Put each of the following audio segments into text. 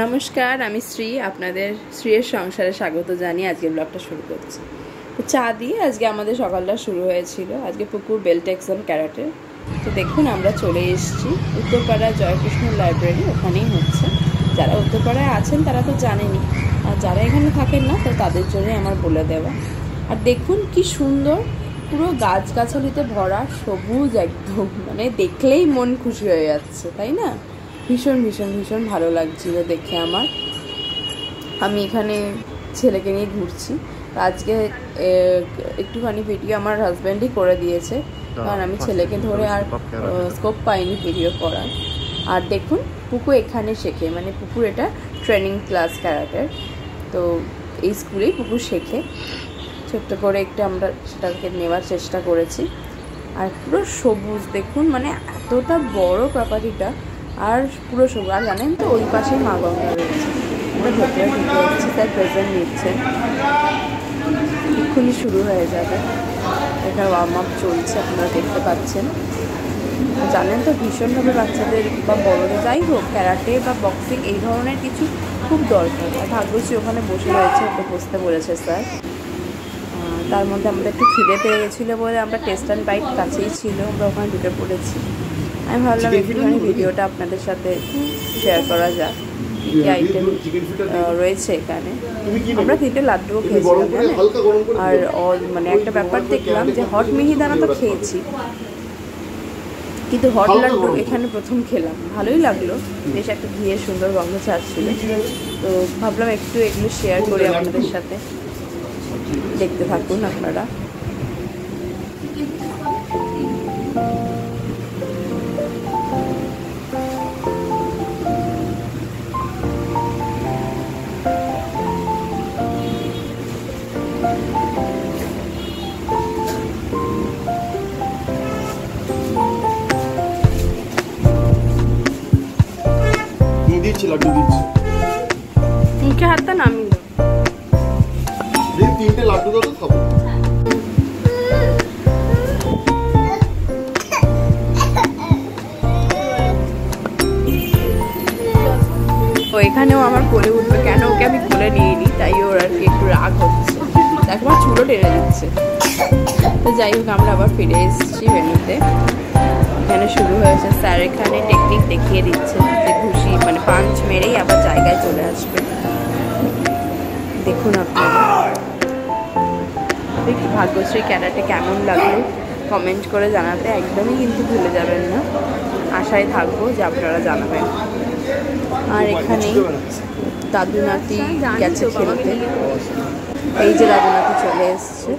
নমস্কার, আমি শ্রী। আপনাদের শ্রীয়ের সংসারে স্বাগত জানিয়ে আজকে ব্লগটা শুরু করছি। তো চা দিয়ে আজকে আমাদের সকালটা শুরু হয়েছিল। আজকে পুকুর বেল্ট এক্সাম ক্যারাটে। তো দেখুন আমরা চলে এসেছি উত্তরপাড়া জয়কৃষ্ণ লাইব্রেরি, ওখানেই হচ্ছে। যারা উত্তরপাড়ায় আছেন তারা তো জানেনই, আর যারা এখানে থাকেন না তো তাদের জন্যই আমার বলে দেওয়া। আর দেখুন কি সুন্দর, পুরো গাছগাছালিতে ভরা, সবুজ একদম, মানে দেখলেই মন খুশি হয়ে যাচ্ছে, তাই না? ভীষণ ভীষণ ভীষণ ভালো লাগছিল দেখে আমার। আমি এখানে ছেলেকে নিয়ে ঘুরছি। আজকে একটুখানি ভিডিও আমার হাজব্যান্ডই করে দিয়েছে, কারণ আমি ছেলেকে ধরে আর স্কোপ পাইনি ভিডিও করার। আর দেখুন পুকু এখানে শেখে, মানে পুকুর এটা ট্রেনিং ক্লাস ক্যারাটের। তো এই স্কুলেই পুকুর শেখে। ছোট্ট করে একটু আমরা সেটাকে নেওয়ার চেষ্টা করেছি। আর পুরো সবুজ দেখুন, মানে এতটা বড় প্রপার্টিটা, আর পুরো সবুজ। আর জানেন তো ওই পাশেই মা গঙ্গা রয়েছে। আমরা ভেতরে ঢুকে যাচ্ছি, তার প্রেজেন্ট নিচ্ছেন, এক্ষুনি শুরু হয়ে যাবে। এটা ওয়ার্ম আপ চলছে, আপনারা দেখতে পাচ্ছেন। জানেন তো ভীষণভাবে বাচ্চাদের বা বড়দের যাই হোক ক্যারাটে বা বক্সিং এই ধরনের কিছু খুব দরকার। আর ভাগ্যশ্রী ওখানে বসে রয়েছে, ওকে বসতে বলেছে স্যার। তার মধ্যে আমাদের একটু খিদে পেয়ে গেছিলো বলে আমরা টেস্ট অ্যান্ড বাইট কাছেই ছিল, আমরা ওখানে ঢুকে পড়েছি। আমি ভাবলাম একটুখানি ভিডিওটা আপনাদের সাথে শেয়ার করা যাক, কী কী আইটেম রয়েছে এখানে। আমরা 3টে লাড্ডুও খেয়েছিলাম, আর মানে একটা ব্যাপার দেখলাম যে হট মিহিদানা তো খেয়েছি, কিন্তু হট লাড্ডু এখানে প্রথম খেলাম, ভালোই লাগলো। বেশ একটা ঘিয়ের সুন্দর গন্ধ ছাড়ছিল। তো ভাবলাম একটু এগুলো শেয়ার করি আপনাদের সাথে, দেখতে থাকুন আপনারা। মুখে হাতটা নামিয়ে দাও। 3টে লাড্ডু দাও তো খাবো। ও এখানেও আমার কোলে উঠবে, কেন ওকে আমি কোলে নিয়ে নিই, তাই ওর আর কি একটু রাগ হচ্ছে, একবার চুলো টেনে দিচ্ছে। তো যাই হোক আমরা আবার ফিরে এসেছি ভেন্যুতে। এখানে শুরু হয়েছে, স্যার এখানে টেকনিক দেখিয়ে দিচ্ছে যে ঘুষি মানে পাঞ্চ মেরেই আবার জায়গায় চলে আসবে। দেখুন আপনারা ভাগ্যশ্রী ক্যারাটে কেমন লাগলো কমেন্ট করে জানাতে একদমই কিন্তু ভুলে যাবেন না। আশায় থাকবো যে আপনারা জানাবেন। আর এখানেই দাদু নাতি গেছে খেলতে। এই যে দাদু নাতি চলে এসছে,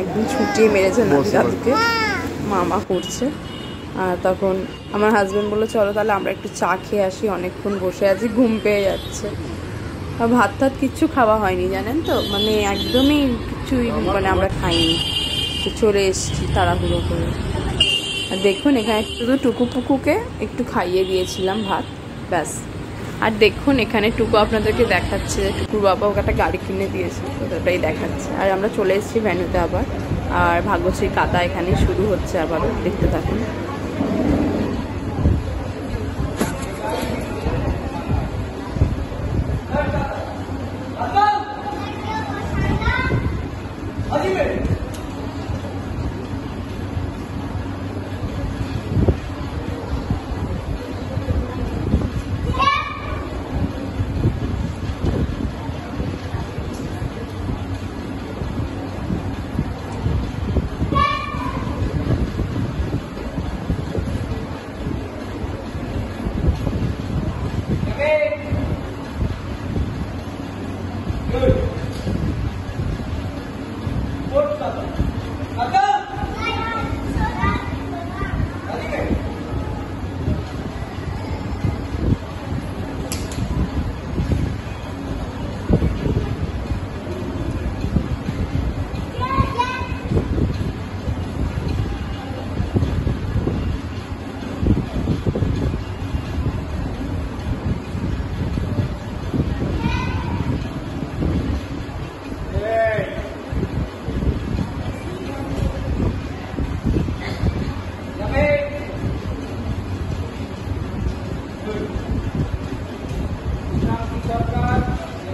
একদম ছুটিয়ে মেরেছে নাতি দাদুকে, মামা করছে। আর তখন আমার হাজব্যান্ড বললো চলো তাহলে আমরা একটু চা খেয়ে আসি, অনেকক্ষণ বসে আছি, ঘুম পেয়ে যাচ্ছে। আর ভাত টাত কিচ্ছু খাওয়া হয়নি জানেন তো, মানে একদমই কিছুই মানে আমরা খাইনি। তো চলে এসেছি তাড়াহুড়ো করে। আর দেখুন এখানে শুধু টুকু পুকুকে একটু খাইয়ে দিয়েছিলাম ভাত, ব্যাস। আর দেখুন এখানে টুকু আপনাদেরকে দেখাচ্ছে, টুকুর বাবা ওকে একটা গাড়ি কিনে দিয়েছে, তো ওটাই দেখাচ্ছে। আর আমরা চলে এসেছি ভেন্যুতে আবার। আর ভাগ্যশ্রীর কাতা এখানে শুরু হচ্ছে আবারও, দেখতে থাকুন।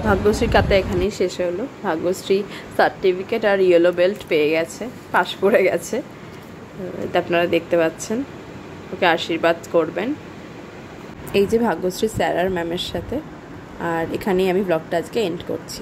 ভাগ্যশ্রী কাতা এখানেই শেষ হলো। ভাগ্যশ্রী সার্টিফিকেট আর ইয়েলো বেল্ট পেয়ে গেছে, পাশ করে গেছে। এটা আপনারা দেখতে পাচ্ছেন। ওকে আশীর্বাদ করবেন। এই যে ভাগ্যশ্রী স্যার আর ম্যামের সাথে। আর এখানেই আমি ব্লগটা আজকে এন্ড করছি।